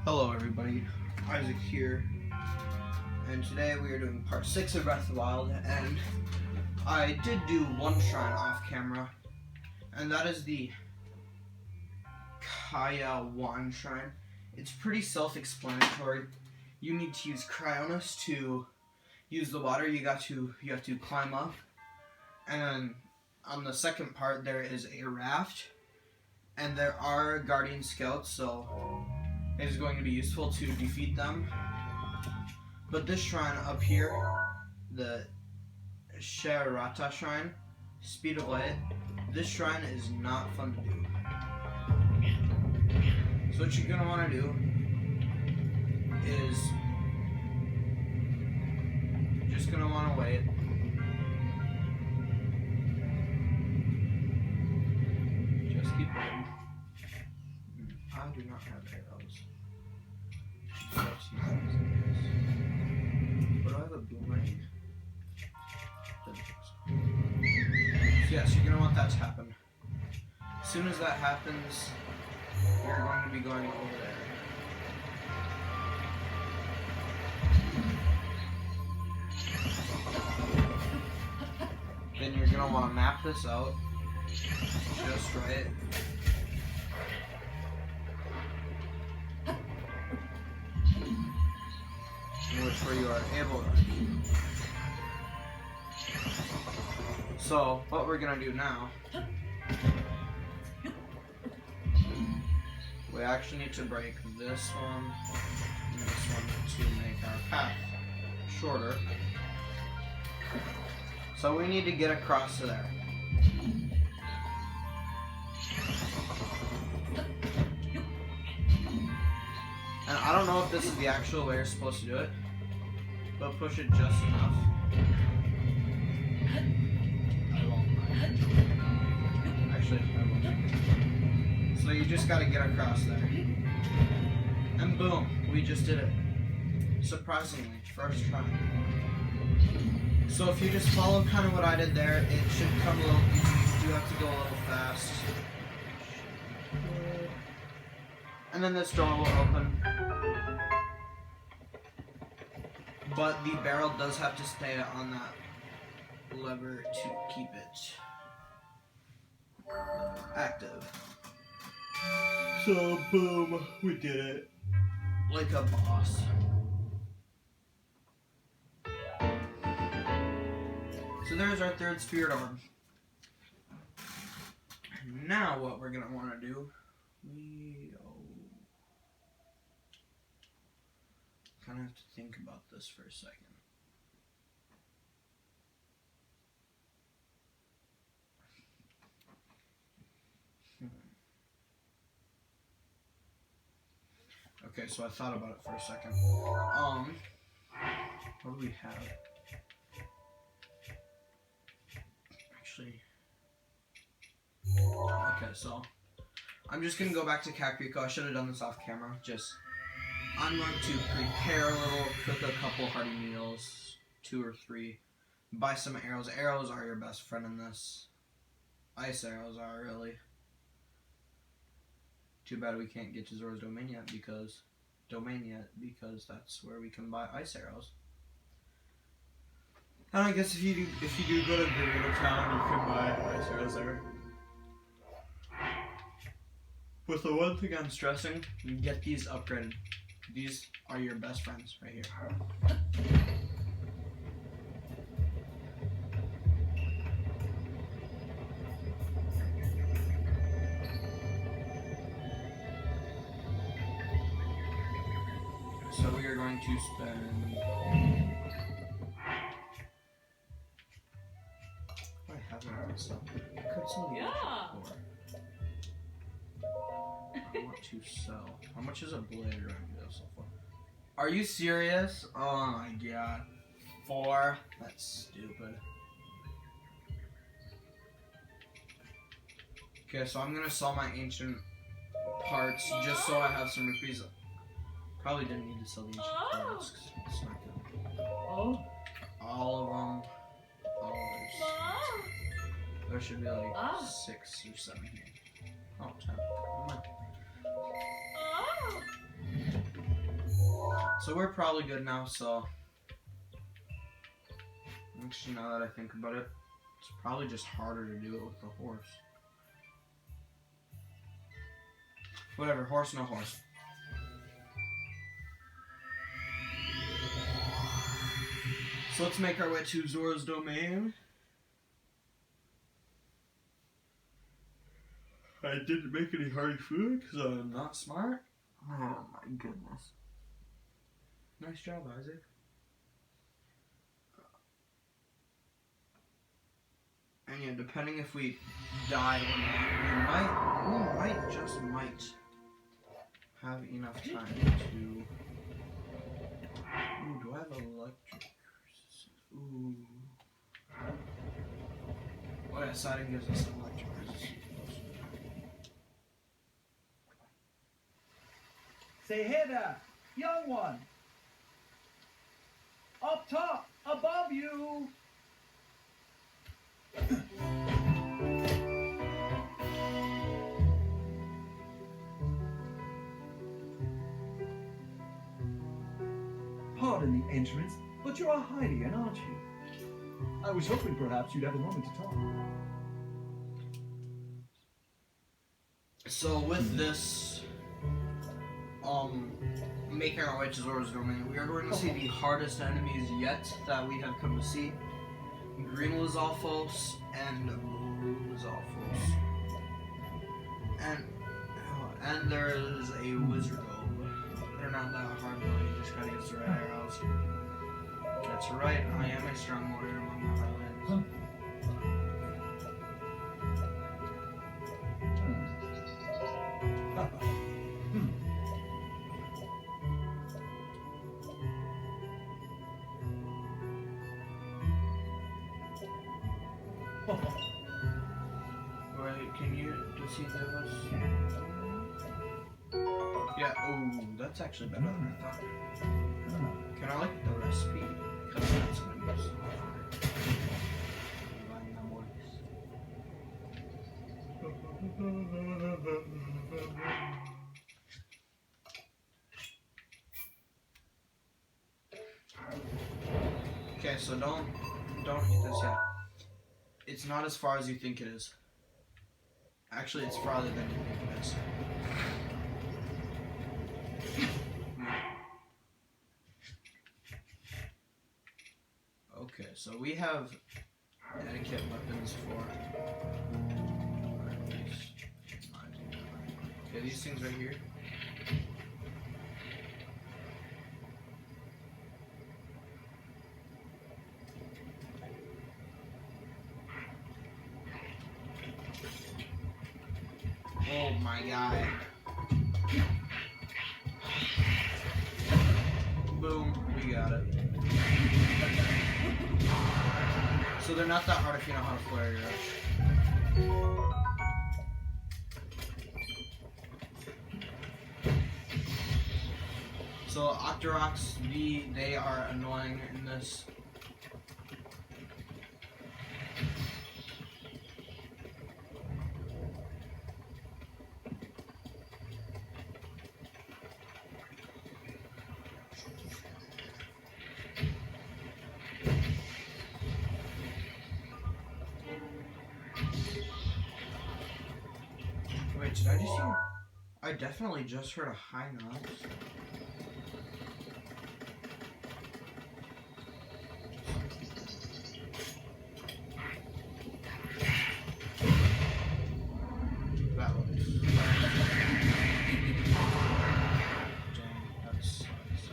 Hello everybody, Isaac here, and today we are doing part 6 of Breath of the Wild, and I did do one shrine off camera, and that is the Kaya Wand shrine. It's pretty self-explanatory. You need to use Cryonis to use the water. You have to climb up, and then on the second part there is a raft, and there are guardian scouts, so it is going to be useful to defeat them. But this shrine up here, the Vah Ruta shrine, Speed of Light, this shrine is not fun to do. So what you're going to want to do is you're just going to want to wait. Just keep waiting. I do not have arrows. But I have a boomerang. So yes, you're going to want that to happen. As soon as that happens, you're going to be going over there. Then you're going to want to map this out. Just right. Where you are able to. So, what we're gonna do now, we actually need to break this one and this one to make our path shorter. So we need to get across to there. And I don't know if this is the actual way you're supposed to do it, but push it just enough. I won't. So you just gotta get across there. And boom, we just did it. Surprisingly, first try. So if you just follow kind of what I did there, it should come a little easy. You do have to go a little fast. And then this door will open. But the barrel does have to stay on that lever to keep it active. So boom, we did it. Like a boss. So there's our third spirit orb. Now what we're gonna want to do, kind of have to think about this for a second. Okay, so I thought about it for a second. What do we have? Actually, okay, so I'm just gonna go back to Kakariko. I should have done this off camera. I'm going to prepare a little, cook a couple hearty meals, 2 or 3, buy some arrows. Arrows are your best friend in this. Ice arrows are, really. Too bad we can't get to Zora's domain yet, because that's where we can buy ice arrows. And I guess if you do go to Vah Ruta town, you can buy ice arrows there. With the one thing I'm stressing, you get these upgraded. These are your best friends right here. So we are going to spend... I have it myself. I could sell the before. I want to sell. How much is a blade around here so far? Are you serious? Oh my god. 4? That's stupid. Okay, so I'm gonna sell my ancient parts just so I have some rupees. Probably didn't need to sell the ancient parts because it's not good. All of them. There should be like 6 or 7 here. Oh, 10. Never mind. So we're probably good now, so... Actually, now that I think about it, it's probably just harder to do it with the horse. Whatever, horse, no horse. So let's make our way to Zora's domain. I didn't make any hearty food because I'm not smart. Oh my goodness. Nice job, Isaac. And yeah, depending if we die or not, we might just have enough time to... Ooh, do I have electric? Ooh. Well, yeah, siding gives us some electric resistance. Say, hey there, young one. Up top, above you. Pardon the entrance, but you're a Hylian, aren't you? I was hoping perhaps you'd have a moment to talk. So with this, making our way to Zora's domain, we are going to see the hardest enemies yet that we have come to see. Green Lizalfos and Blue Lizalfos. And there is a wizard orb. They're not that hard though, you just gotta get the right arrows. That's right, I am a strong warrior among my Highlands. Wait, does he give us? Yeah, oh, that's actually better than I thought. Can I like the recipe? Because that's going to be so hard. Okay, so don't eat this yet. It's not as far as you think it is. Actually, it's farther than you think it is. Okay, so we have etiquette weapons for... Okay, these things right here. Oh my god. Boom, we got it. So they're not that hard if you know how to flare your rush. So Octoroks, they are annoying in this. Wait, did I just hear? I definitely just heard a high note. That looks... Dang, that sucks.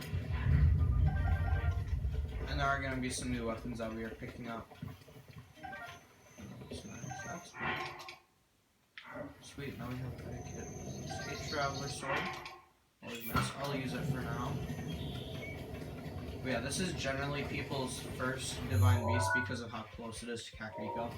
And there are going to be some new weapons that we are picking up. That's nice, that's good. Sweet, now we have a kit. A traveler sword. Always nice. I'll use it for now. But yeah, this is generally people's first divine beast because of how close it is to Kakariko.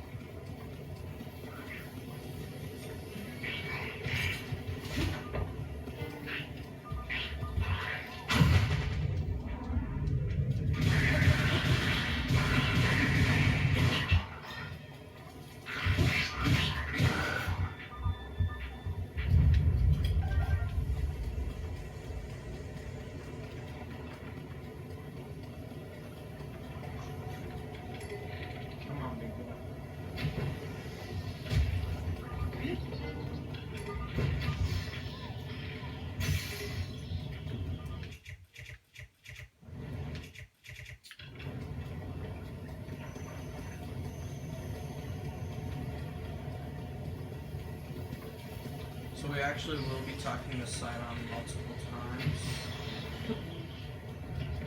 So we actually will be talking to Sidon multiple times.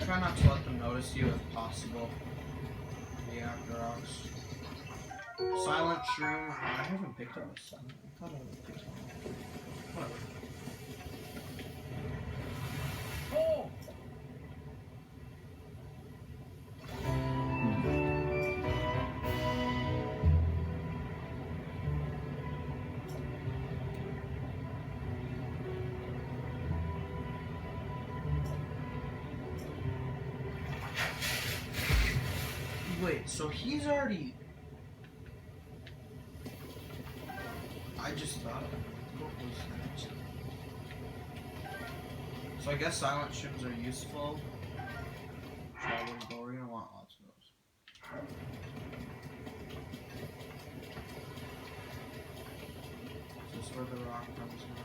Try not to let them notice you if possible. Yeah, rocks. Silent shroom. I haven't picked up a silent. I thought I would have picked up one. Whatever. Oh! Wait, so he's already... I just thought of it. What was that? So I guess silent shrooms are useful. Traveling, but we're gonna want lots of those. Is this where the rock comes from?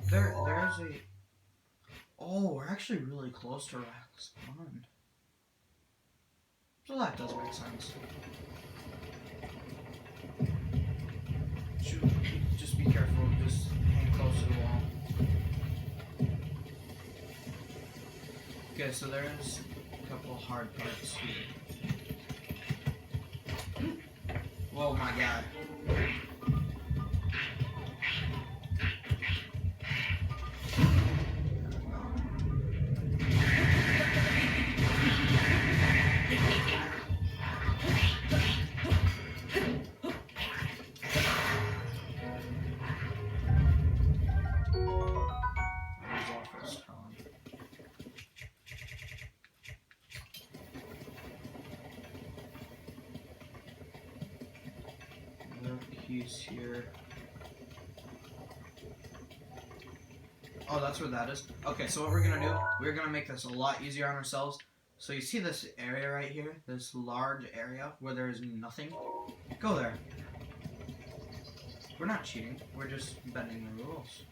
There's a... Oh, we're actually really close to Rack's Pond. So that does make sense. Just be careful, just hang close to the wall. Okay, so there's a couple hard parts here. Whoa, my god. Here. Oh, that's where that is. Okay, so what we're gonna do, we're gonna make this a lot easier on ourselves. So you see this area right here, this large area where there is nothing? Go there. We're not cheating, we're just bending the rules.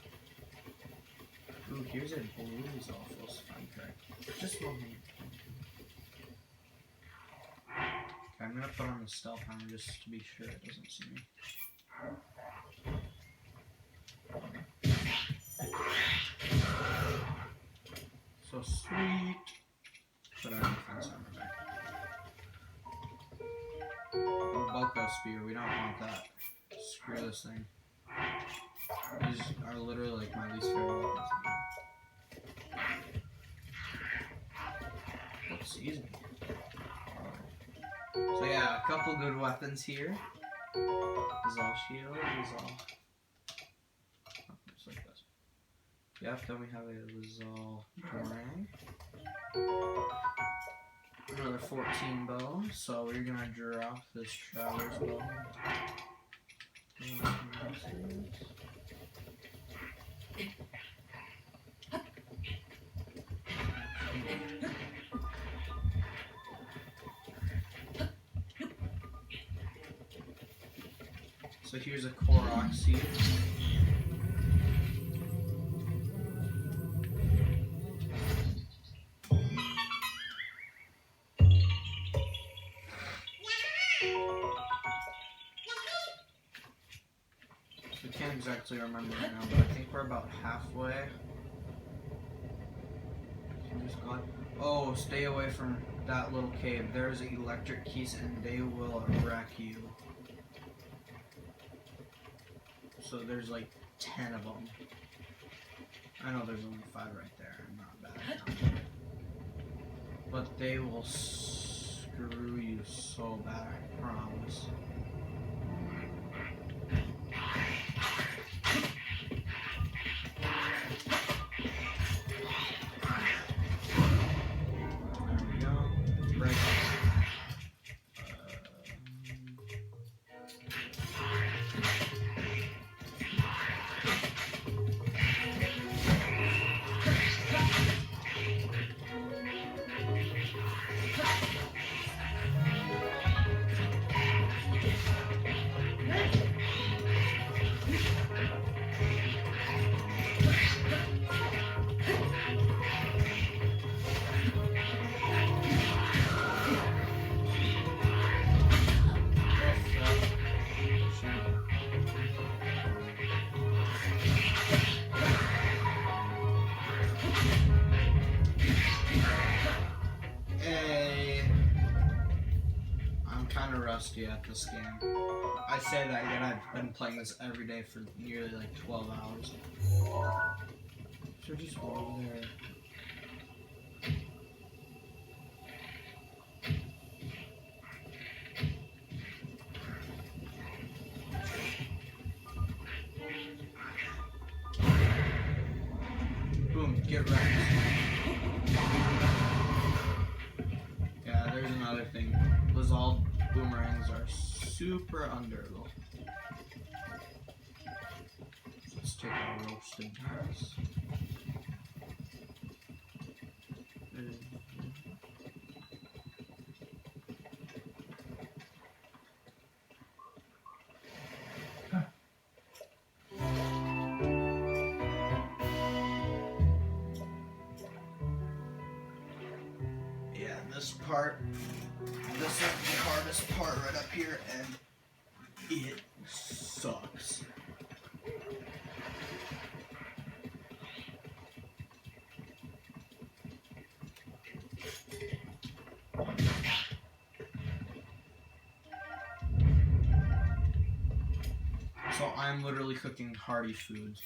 Ooh, here's a blues awful fun card. Just one minute. Okay, I'm gonna put on the stealth hammer just to be sure it doesn't see me. So sweet. Put our defense armor back. BotW spear, we don't want that. Screw this thing. These are literally like my least favorite weapons. Excuse me. So yeah, a couple good weapons here. Dissolve shield, dissolve. Oh, just like this. Yep, then we have a dissolve boomerang. Another 14 bow, so we're gonna drop this traveler's bow. So here's a Korok seed. I can't exactly remember right now, but I think we're about halfway. Oh, stay away from that little cave. There's electric keys and they will wreck you. So there's like 10 of them. I know there's only 5 right there. I'm not bad at that. But they will screw you so bad, I promise. rusty at this game. I say that, yet I've been playing this every day for nearly like 12 hours. So just over there. Boom, get wrecked. Yeah, there's another thing. Bazalt boomerangs are super undurable. Let's take a roasted grass. This is the hardest part right up here, and it sucks. So I'm literally cooking hearty foods.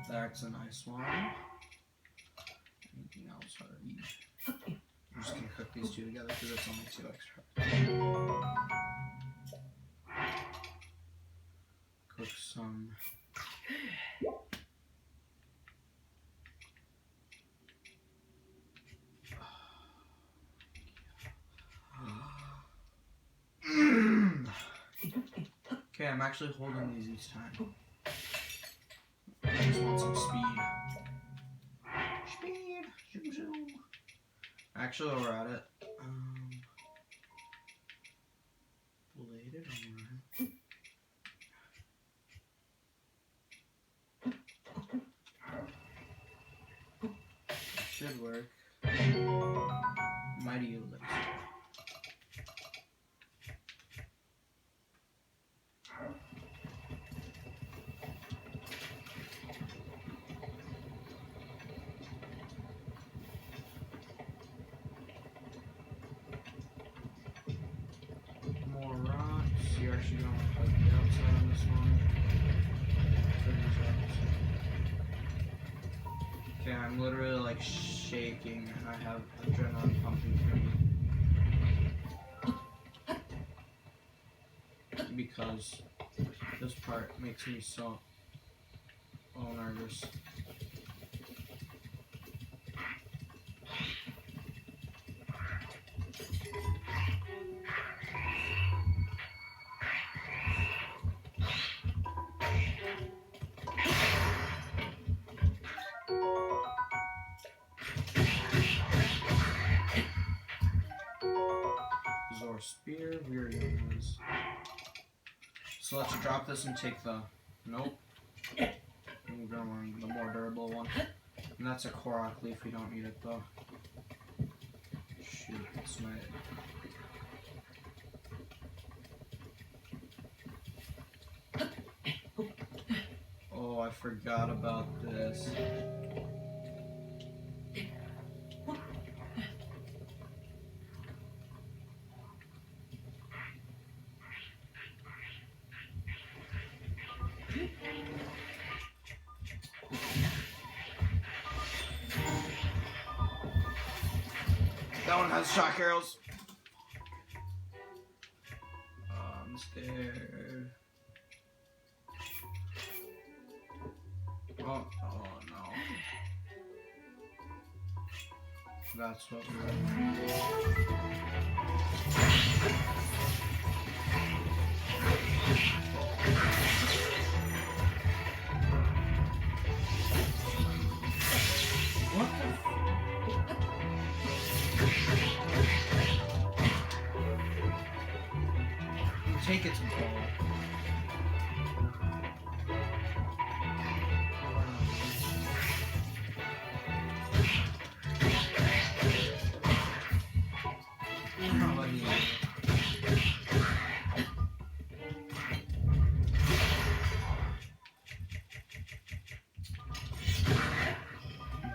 That's a nice one. Anything else hearty? I'm just gonna cook these two together because it's only 2 extra. Cook some. Okay, I'm actually holding these each time. I just want some speed. Speed! Zoom zoom. Actually, while we're at it, bladed armor. Should work. Mighty elixir. More rocks. You're actually going to hug the outside on this one. Okay, I'm literally like shaking and I have adrenaline pumping through me. Because this part makes me so nervous. Zora spear, weird ones. So let's drop this and take the nope. We're gonna run the more durable one. And that's a Korok leaf, we don't need it though. Shoot, it's my oh, I forgot about this. That one has shock arrows. I'm scared. Oh no. That's what we're what the take its ball.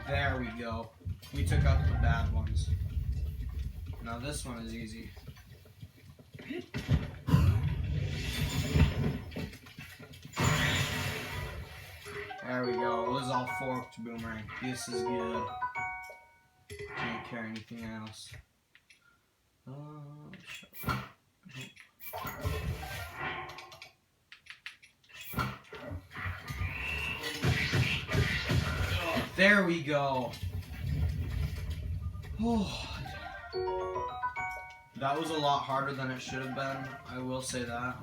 There we go. We took out the bad ones. Now this one is easy. There we go. It was all forked boomerang. This is good. Can't carry anything else. There we go. Oh, that was a lot harder than it should have been. I will say that.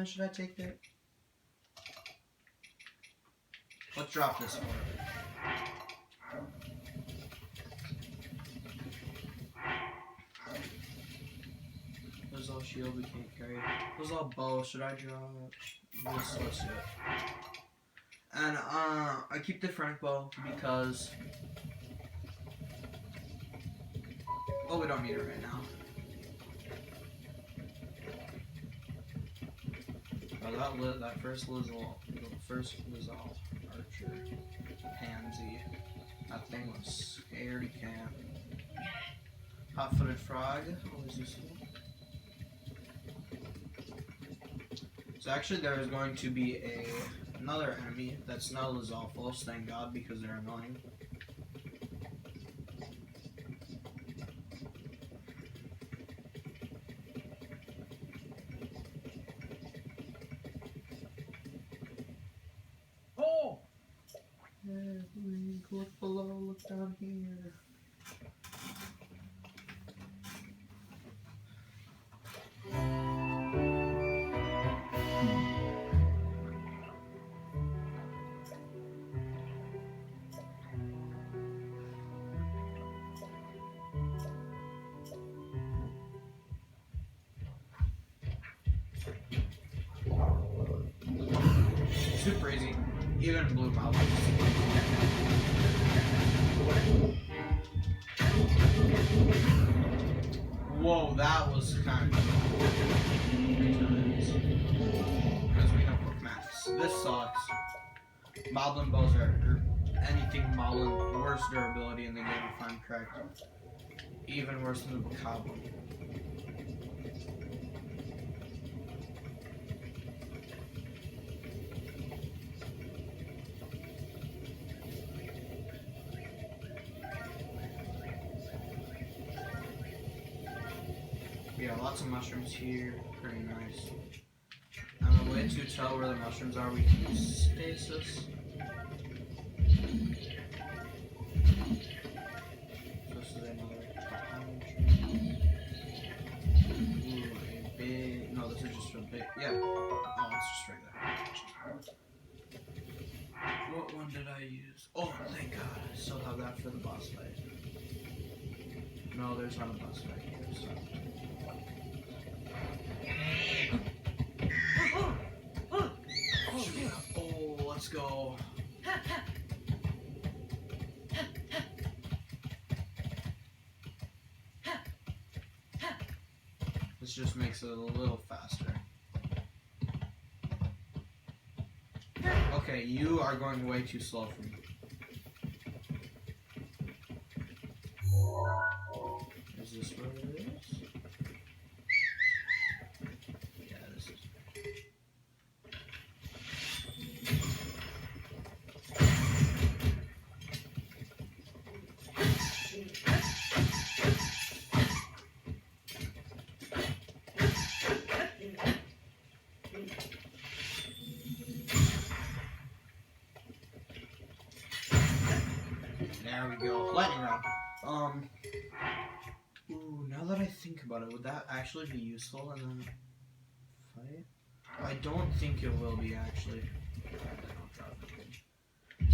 Should I take it? Let's drop this one. There's all shield we can't carry. There's all bow. Should I drop this? Let's do it. And I keep the Frank bow because we don't need it right now. Oh, that first Lizzle Archer pansy. That thing was scaredy cat. Hot-footed frog, always useful. So actually there is going to be another enemy that's not Lizalfos, thank God, because they're annoying. Oh! Look below, look down here. Super easy. Even blue mouth. Whoa, that was kind of because we have quick maths. This sucks. Moblin bows are anything Moblin, worst durability in the game if I'm correct. Even worse than the Bokoblin. Yeah, lots of mushrooms here. Pretty nice. And the way to tell where the mushrooms are, we can use stasis. This is another papaya tree. Ooh, a big. No, this is just a big. Yeah. Oh, it's just regular. What one did I use? Oh, thank God. I still have that for the boss fight. No, there's not a boss fight here, so. Oh, let's go. This just makes it a little faster. Okay, you are going way too slow for me. Is this what it is? Yeah, this is. There we go. Lightning round. Ooh, now that I think about it, would that actually be useful in the fight? I don't think it will be, actually.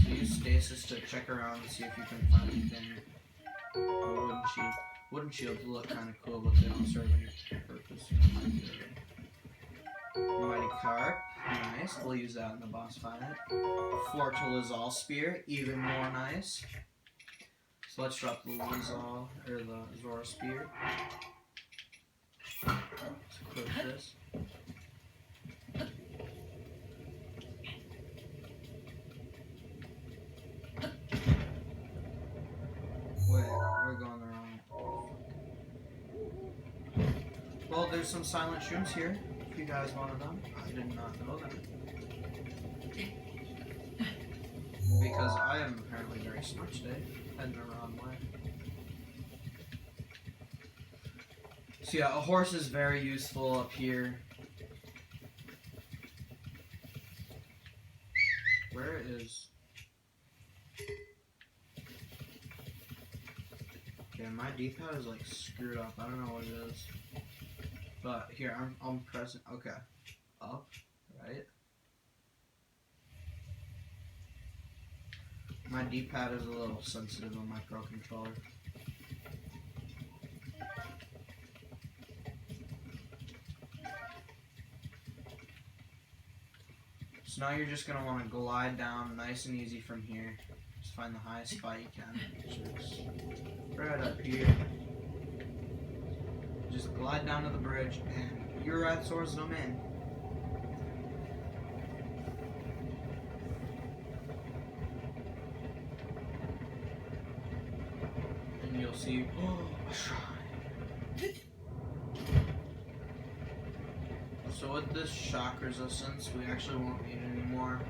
So use stasis to check around and see if you can find anything. Wooden shields look kind of cool, but they don't serve any purpose. Mighty Carp. Nice. We'll use that in the boss fight. Flortilizal Spear. Even more nice. So let's drop the Lizal, or the Zora Spear. Let's equip this. Wait, we're going the wrong. Well, there's some silent shrooms here. If you guys wanted them, I did not know that. Because I am apparently very smart today, heading the wrong way. So yeah, a horse is very useful up here. Where is... Okay, my D-pad is like screwed up. I don't know what it is. But here, I'm pressing. Okay. Up, right? My D-pad is a little sensitive on my Pro controller. So now you're just going to want to glide down nice and easy from here. Just find the highest spot you can, which is right up here. Just glide down to the bridge and you're at Zora's domain. And you'll see, oh, a shrine. So with this shock resistance, we actually won't need it anymore.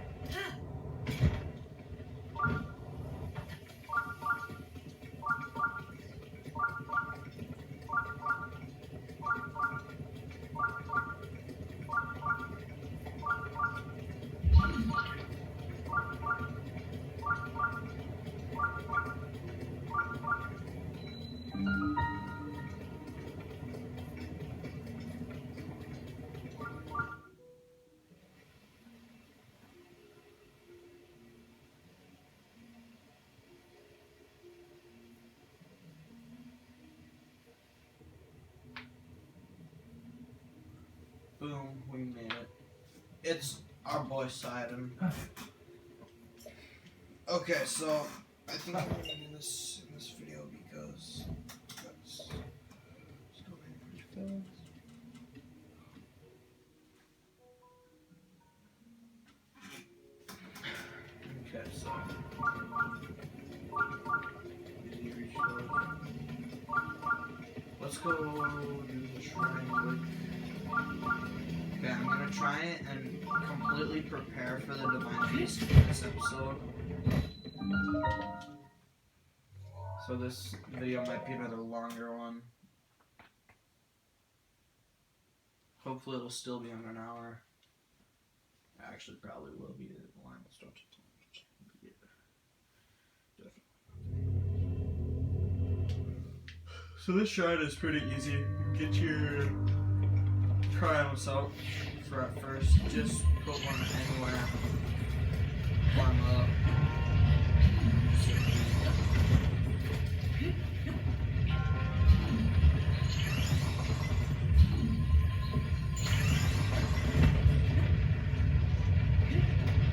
Boom, we made it. It's our boy Sidon. Okay, so I think I'm gonna do this in this video because that's still pretty fast. Okay, so let's go do the shrine quick. Okay, I'm gonna try it and completely prepare for the Divine Feast in this episode. So this video might be another longer one. Hopefully it'll still be under an hour. Actually, probably will be. The line will start to change. Yeah, definitely. So this shrine is pretty easy. You get your cryonos out for at first. Just put one anywhere. Climb up.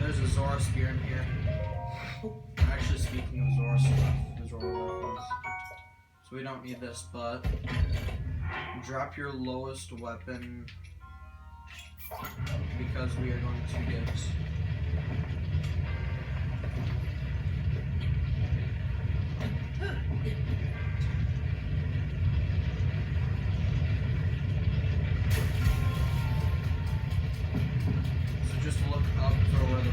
There's a Zora spear in here. Actually, speaking of Zora stuff, the Zora weapons. So we don't need this, but drop your lowest weapon because we are going to get so just look up for where the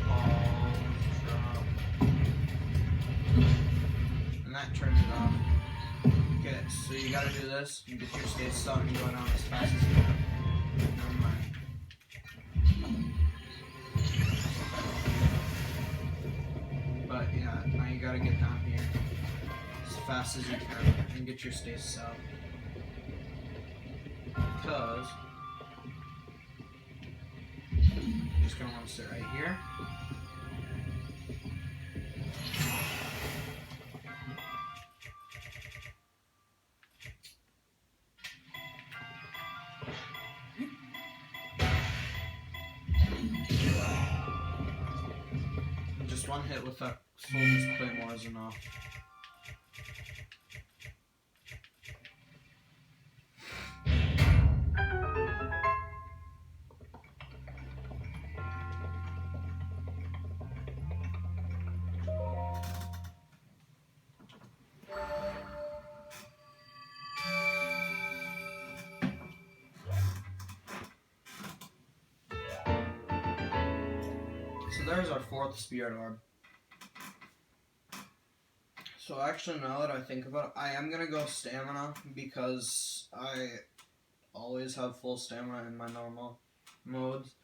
balls drop. And that turns it off. Okay, so you gotta do this, you get your stasis out and you go down as fast as you can. Never mind. But yeah, now you gotta get down here as fast as you can and get your stasis out. Because you're just gonna want to sit right here. And just one hit with that soldier's claymore is enough. there's our 4th spirit orb. So actually, now that I think about it, I am gonna go stamina because I always have full stamina in my normal modes.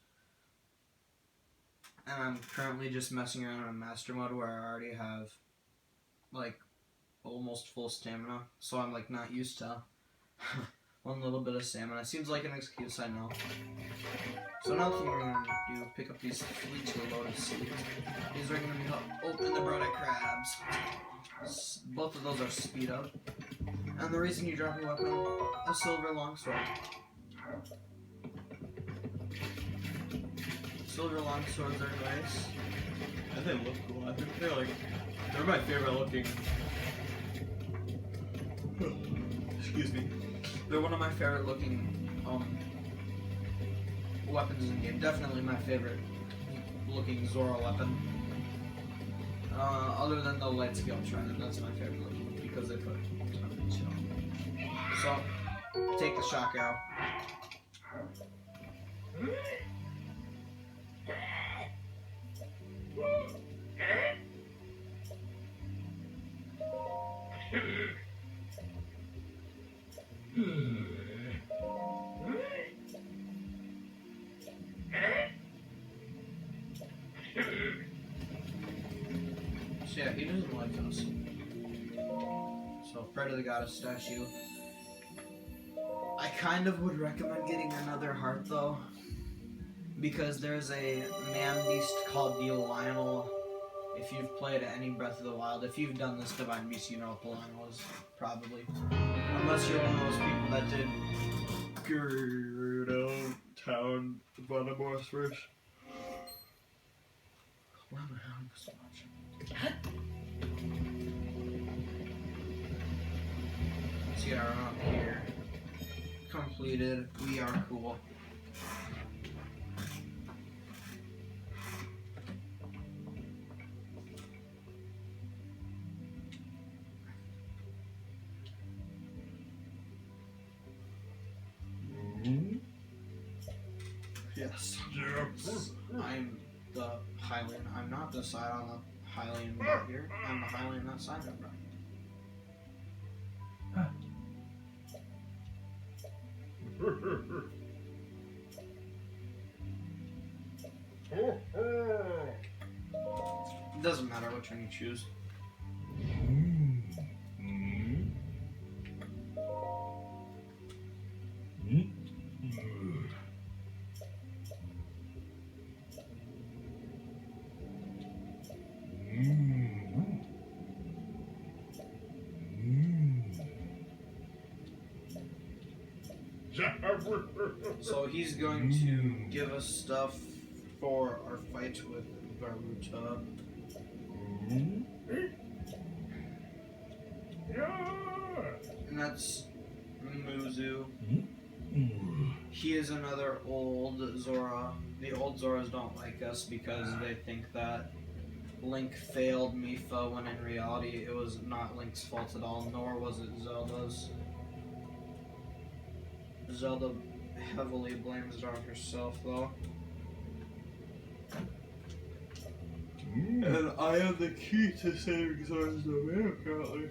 And I'm currently just messing around in master mode where I already have like almost full stamina. So I'm like not used to one little bit of stamina. Seems like an excuse, I know. So another thing we're gonna do, pick up these 3 loaded seeds. These are gonna be open the brodic crabs. Both of those are speed up. And the reason you drop a weapon, a silver longsword. Silver longswords are nice. And they look cool. I think they're my favorite looking. Excuse me. They're one of my favorite looking weapons in the game. Definitely my favorite looking Zora weapon. Other than the light scale trident, that's my favorite looking because they put a ton of detail. So, take the shock arrow. So yeah, he doesn't like us. So, Prayer to the Goddess statue. I kind of would recommend getting another heart though, because there's a man beast called the Lionel. If you've played any Breath of the Wild, if you've done this Divine Beast, you know what the Lionel is, probably. Unless you're one of those people that did Gerudo Town Vanabor's first. Why am I having so much? So yeah, we're up here. Completed. We are cool. Yes. I'm the Hylian. I'm not the side on the Hylian right here. I'm the Hylian that side of right. It doesn't matter which one you choose. So he's going to give us stuff for our fight with Vah Ruta. And that's Muzu. He is another old Zora. The old Zoras don't like us because they think that Link failed Mipha when in reality it was not Link's fault at all, nor was it Zelda's. Zelda heavily blames it on herself though. And I have the key to saving Zora's domain apparently.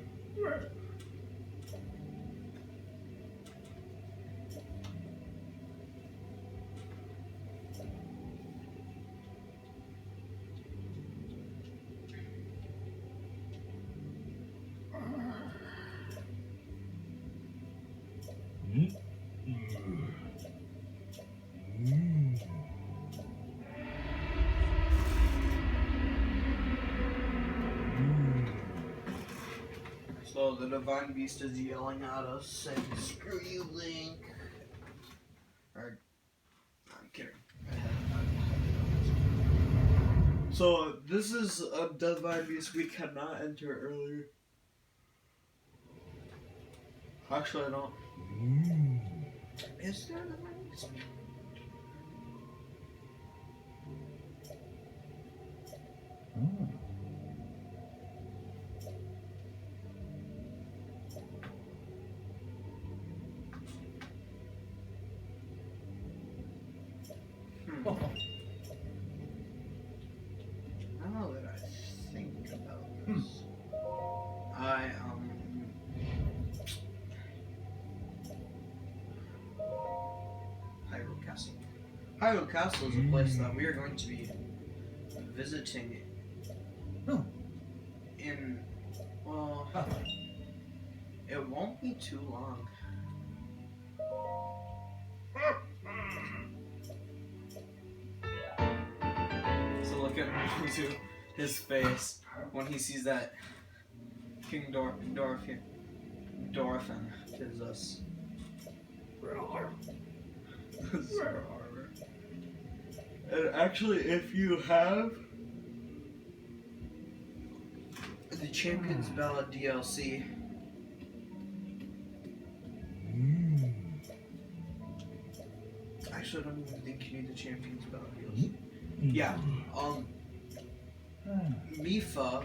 So the Divine Beast is yelling at us, saying, "Screw you, Link!" Or, I'm kidding. So this is a Divine Beast we cannot enter earlier. Actually, I don't. Is there a Divine Beast? Hyrule Castle is a place that we are going to be visiting Oh. in, well, it won't be too long. So look at his face when he sees that King Dorothy. Dorothin gives us. Zora armor. And actually, if you have the Champions Ballad DLC, actually, I don't even think you need the Champions Ballad DLC. Yeah, Mifa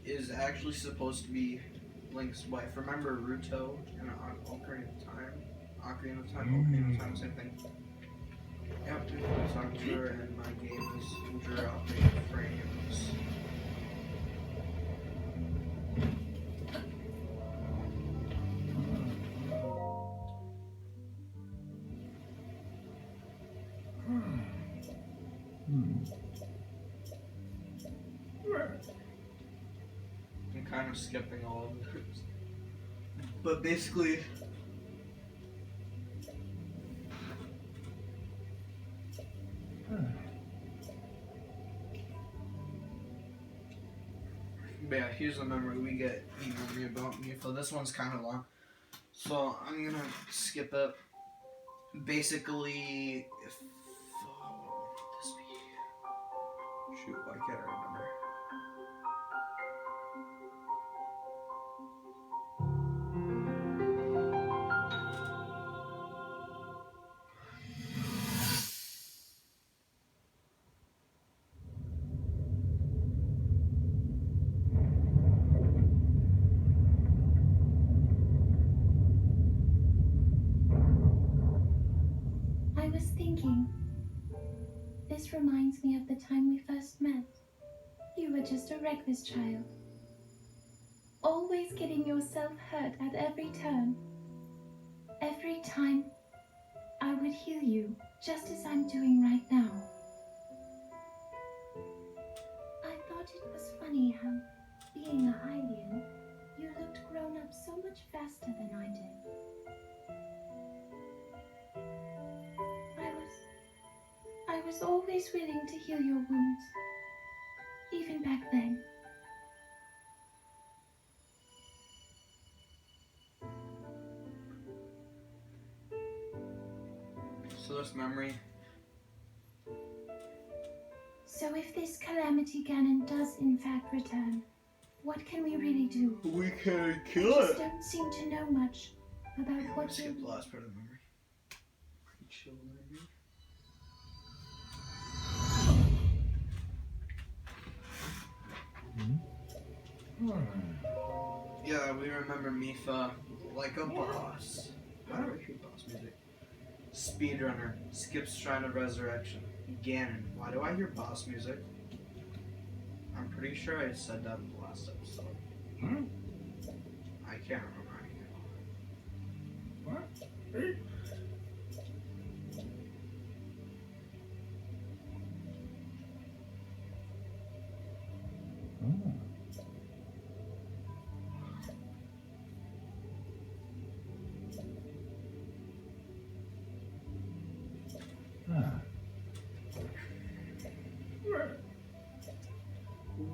is actually supposed to be Link's wife. Remember Ruto and Ocarina of Time? Ocarina of Time, same thing. Yep, we talked to her and my game is dropping frames. I'm kind of skipping all of this. But basically, but yeah, here's the memory we get. Memory about Mifa. This one's kind of long, so I'm gonna skip it. Basically, if this be shoot, why can't I remember? I was thinking, this reminds me of the time we first met. You were just a reckless child, always getting yourself hurt at every turn. Every time, I would heal you, just as I'm doing right now. I thought it was funny how, being a Hylian, you looked grown up so much faster than I did. I was always willing to heal your wounds, even back then. So this memory. So if this Calamity Ganon does in fact return, what can we really do? We can I kill just it. don't seem to know much about what Skip you... the last part of the memory. Pretty chill memory. Yeah, we remember Mifa like a boss. How do I hear boss music? Speedrunner, skips Shrine of Resurrection. Ganon, why do I hear boss music? I'm pretty sure I said that in the last episode. I can't remember anymore.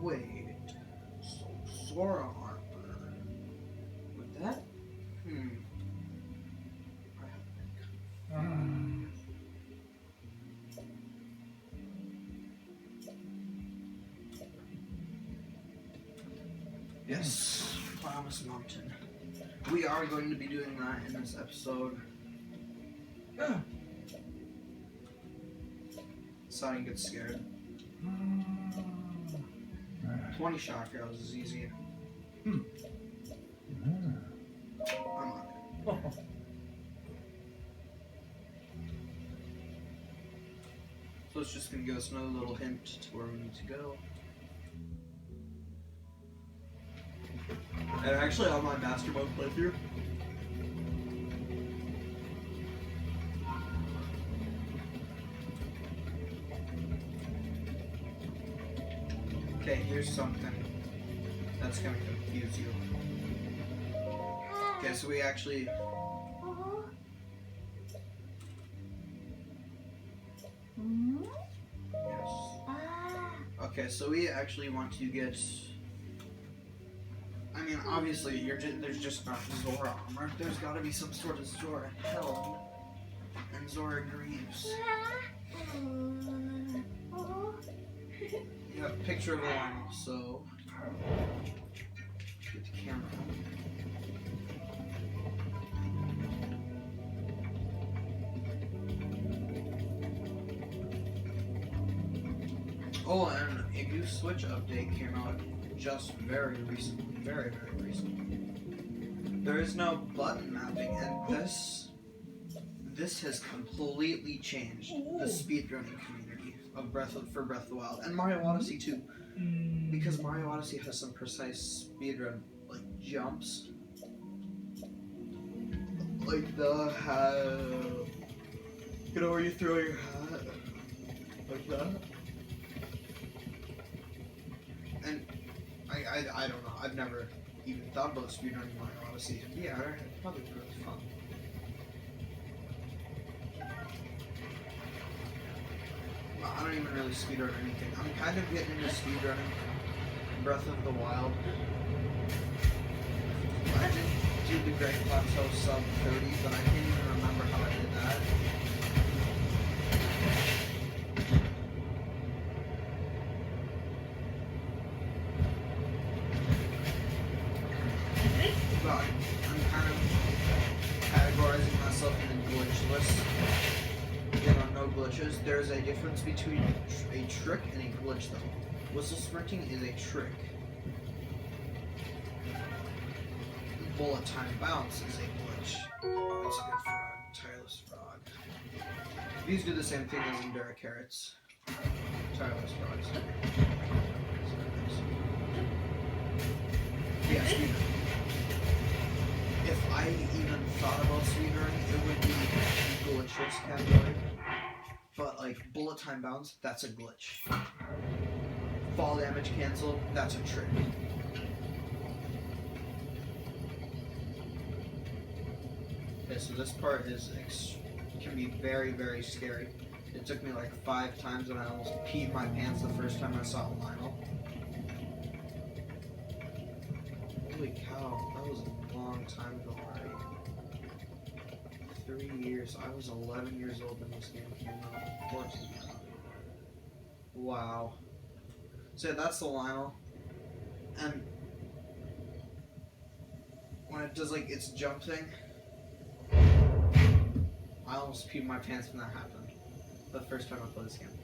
Wait, so Zora armor. With that? Yes, Promise Mountain. We are going to be doing that in this episode. Sonny gets scared. 20 shot arrows is easy. I'm on it. So it's just gonna give us another little hint to where we need to go. And actually on my master mode playthrough, Okay, here's something that's gonna confuse you. Okay, so we actually... Yes. Okay, so we actually want to get... I mean, obviously, there's just not Zora armor. There's gotta be some sort of Zora helm and Zora greaves. You have a picture of Lionel, so... Get the camera. Oh, and a new Switch update came out just very recently. Very, very recently. There is no button mapping, and this has completely changed the speedrunning community of Breath of the Wild, and Mario Odyssey too, because Mario Odyssey has some precise speedrun like jumps, like the you know where you throw your hat like that, and I don't know. I've never even thought about speedrunning Mario Odyssey. Yeah, it probably would be fun. I don't even really speedrun anything. I'm kind of getting into speedrunning Breath of the Wild. I did do the Great Plateau sub 30, but I can't even remember how I did that. But I'm kind of categorizing myself in a glitch list. There are no glitches. There's a difference between a trick and a glitch, though. Whistle sprinting is a trick. Bullet time bounce is a glitch. That's a good frog. Tireless frog. These do the same thing as Endura carrots. Tireless frogs. Yeah, speedrun. If I even thought about speedrunning, it would be glitches category. But like bullet time bounce, that's a glitch. Fall damage cancel, that's a trick. Okay, so this part can be very, very scary. It took me like 5 times and I almost peed my pants the first time I saw Lionel. Holy cow, that was a long time ago already. 3 years. I was 11 years old when this game came out. 14. Wow. So that's the Lionel. And when it does like its jump thing, I almost peed my pants when that happened. The first time I played this game.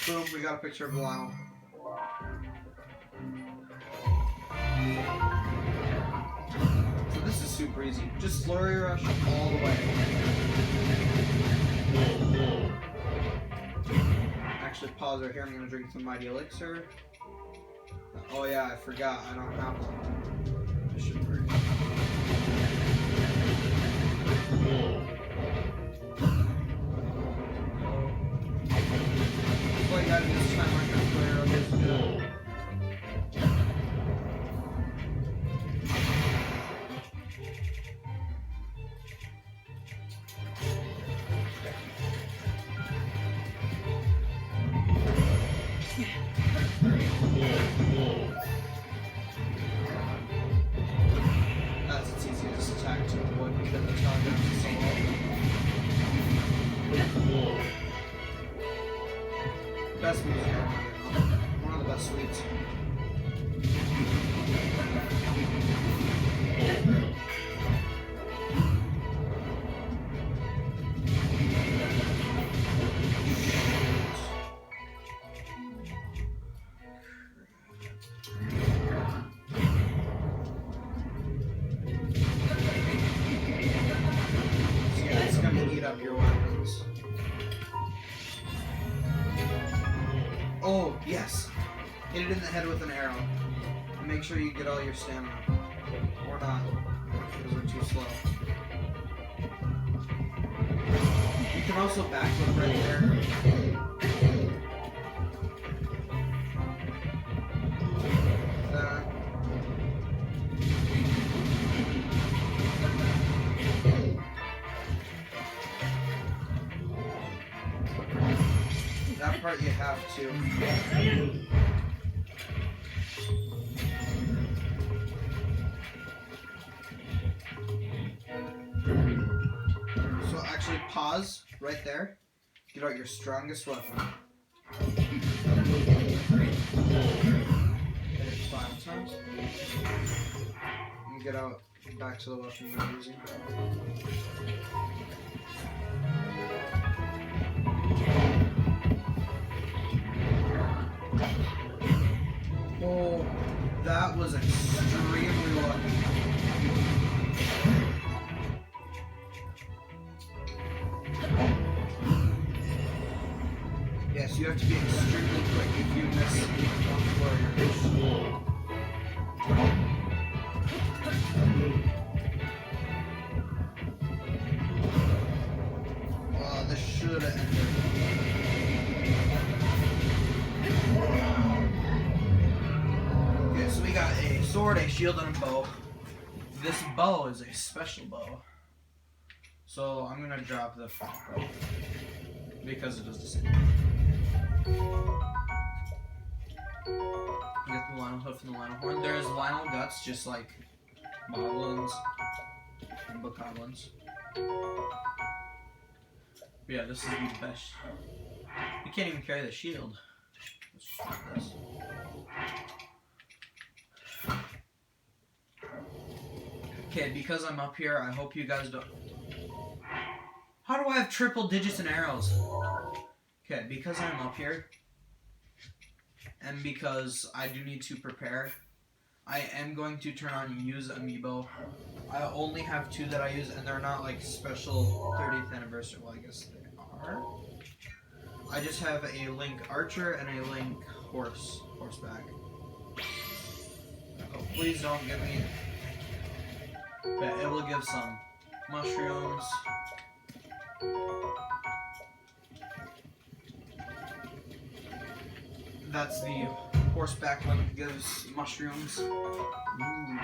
Boom, we got a picture of the Lionel. So this is super easy. Just flurry rush all the way. Actually, pause right here. I'm gonna drink some Mighty Elixir. Oh yeah, I forgot. I don't have one. This should work. All I gotta do this time, I'm gonna flare up this good. That's its easiest attack to avoid because the target is so low. Best music ever. One of the best suites. Up your weapons. Oh, yes! Hit it in the head with an arrow. And make sure you get all your stamina. Or not, because we're too slow. You can also backflip right there. That part you have to. So actually pause right there. Get out your strongest weapon. Hit it 5 times. And get out back to the weapon you're using. Oh, that was extremely lucky. Yes, you have to be extremely quick if you miss one warrior. Oh, this should have ended. Okay, so we got a sword, a shield, and a bow. This bow is a special bow. So I'm gonna drop the front bow because it does the same. You get the Lionel hoof and the Lionel horn. There's Lionel guts, just like Moblins and Bokoblins. But yeah, this is the best. You can't even carry the shield. Let's just drop this. Okay, because I'm up here, I hope you guys don't... How do I have triple digits and arrows? Okay, because I'm up here, and because I do need to prepare, I am going to turn on use amiibo. I only have 2 that I use, and they're not like special 30th anniversary. Well, I guess they are. I just have a Link Archer and a Link Horseback. Oh, please don't give me... But it will give some mushrooms. That's the horseback one that gives mushrooms. Ooh,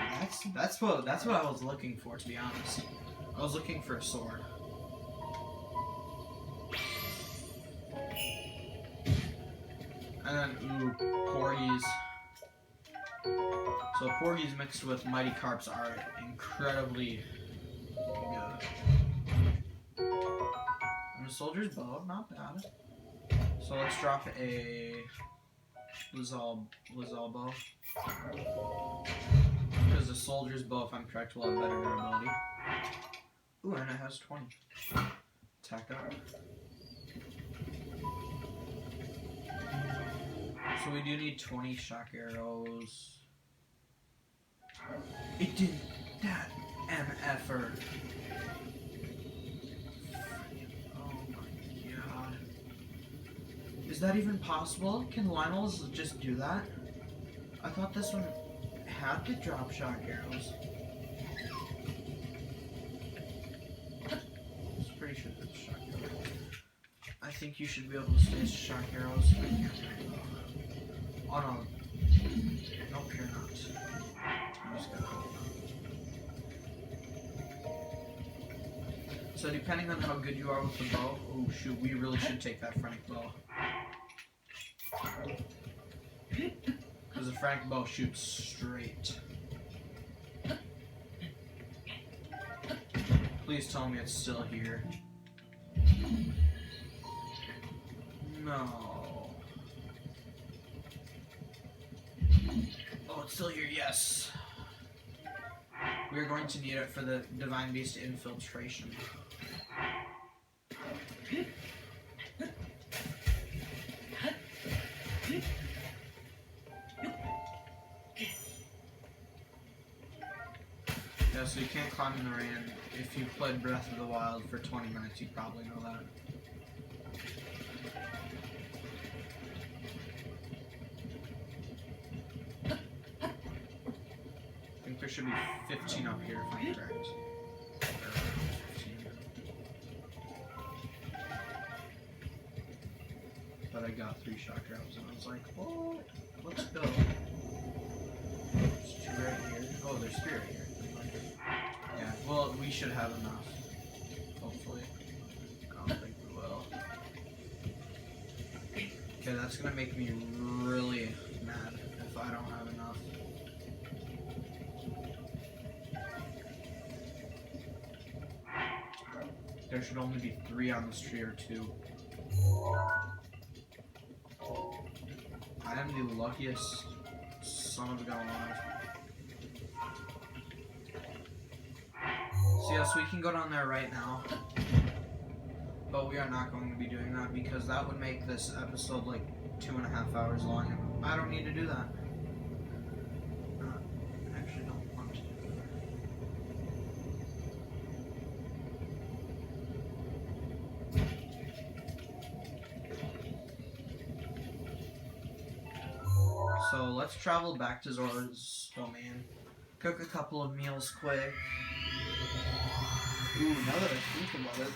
that's what I was looking for, to be honest. I was looking for a sword. And then porgies. So porgies mixed with mighty carps are incredibly good. And a soldier's bow, not bad. So let's drop a Lazal bow. Because the soldier's bow, if I'm correct, will have better durability. Ooh, and it has 20. Attack up. So we do need 20 shock arrows. It did that MF'er. Oh my god. Is that even possible? Can Lionels just do that? I thought this one had to drop shock arrows. I'm pretty sure that's shock arrows. I think you should be able to stay shock arrows. Oh no. Nope, you're not. You just gotta hold on. So depending on how good you are with the bow, oh shoot, we really should take that frank bow. Because the frank bow shoots straight. Please tell me it's still here. No. Oh, it's still here, yes. We're going to need it for the Divine Beast infiltration. Yeah, so you can't climb in the rain. If you played Breath of the Wild for 20 minutes, you probably know that. There should be 15 up here if I'm correct. got 3 shock drops, and I was like, well, let's go. There's 2 right here. Oh, there's 3 right here. Yeah, well, we should have enough. Hopefully. I don't think we will. Okay, that's gonna make me really mad if I don't have enough. There should only be 3 on this tree or 2. I am the luckiest son of a gun alive. So yes, we can go down there right now. But we are not going to be doing that because that would make this episode like 2.5 hours long, and I don't need to do that. I actually don't want to do that. So let's travel back to Zora's domain. Cook a couple of meals quick. Ooh, now that I think about it,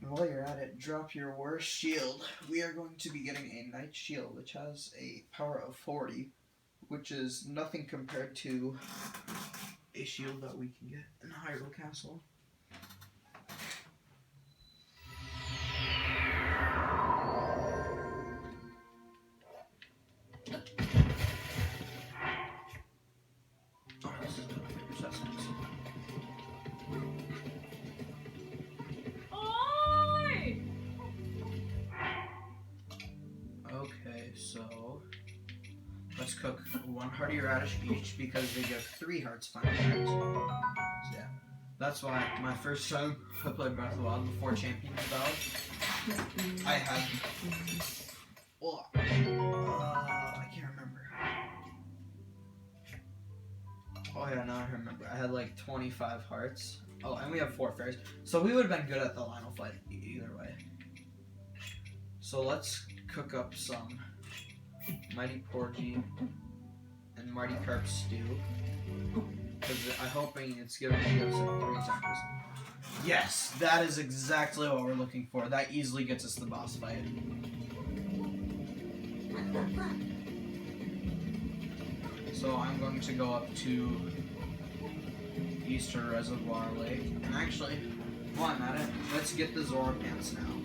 while you're at it, drop your worst shield. We are going to be getting a Knight Shield, which has a power of 40, which is nothing compared to a shield that we can get in Hyrule Castle. Oh, this is good. That's nice. Okay, so let's cook 1 hearty radish each because they give 3 hearts final hearts. So yeah, that's why my first time I played Breath of the Wild before Champions Battle, I had, well, I can't remember. Oh yeah, now I remember. I had like 25 hearts. Oh, and we have 4 fairies, so we would have been good at the Lionel fight either way. So let's cook up some Mighty Porgy and Mighty Carp stew. Because I'm hoping it's giving us 3 attackers. Yes, that is exactly what we're looking for. That easily gets us the boss fight. So I'm going to go up to Easter Reservoir Lake. And actually, while I'm at it, let's get the Zora pants now.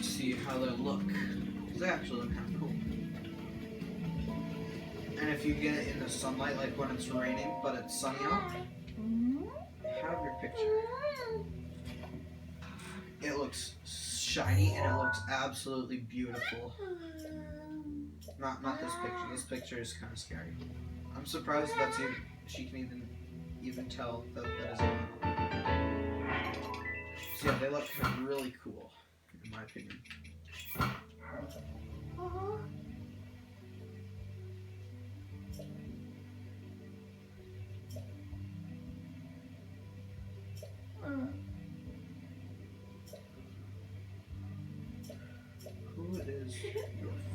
See how they look. They actually look kind of cool. And if you get it in the sunlight, like when it's raining but it's sunny out, have your picture. It looks shiny and it looks absolutely beautiful. Not this picture. This picture is kind of scary. I'm surprised that's even, she can even tell that is a. So yeah, they look really cool, in my opinion. Who is your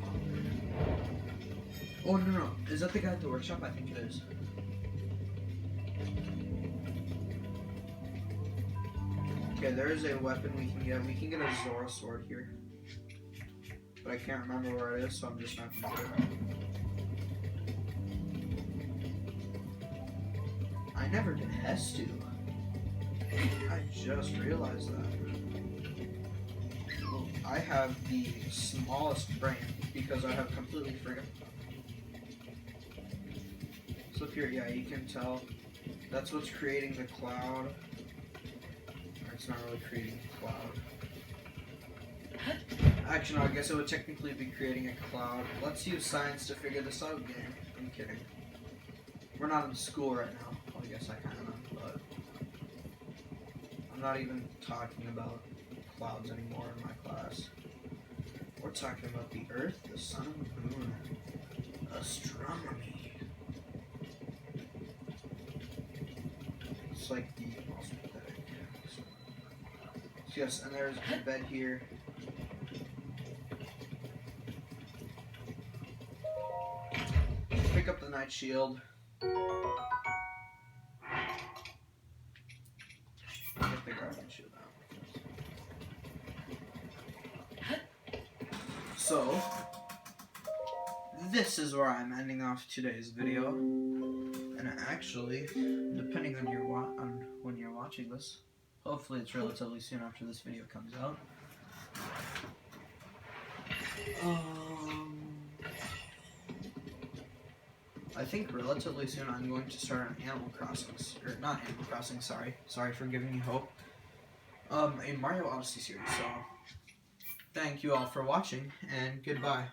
father? Oh no, is that the guy at the workshop? I think it is. Okay, there is a weapon we can get. We can get a Zora sword here. But I can't remember where it is, so I'm just not gonna do it. I never did Hestu. I just realized that. Well, I have the smallest brain because I have completely forgotten. So up here, yeah, you can tell that's what's creating the cloud. Or it's not really creating a cloud. Actually, no, I guess it would technically be creating a cloud. Let's use science to figure this out, game. I'm kidding. We're not in school right now. Well, I guess I kind of am, but I'm not even talking about clouds anymore in my class. We're talking about the Earth, the Sun, and the Moon. Astronomy. It's like the most pathetic. So yes, and there's a bed here. Pick up the Knight Shield. Get the Guardian Shield out. So, this is where I'm ending off today's video. And actually, depending on when you're watching this, hopefully it's relatively soon after this video comes out. I think relatively soon I'm going to start an Animal Crossing, or not Animal Crossing, sorry for giving you hope. A Mario Odyssey series, so thank you all for watching, and goodbye.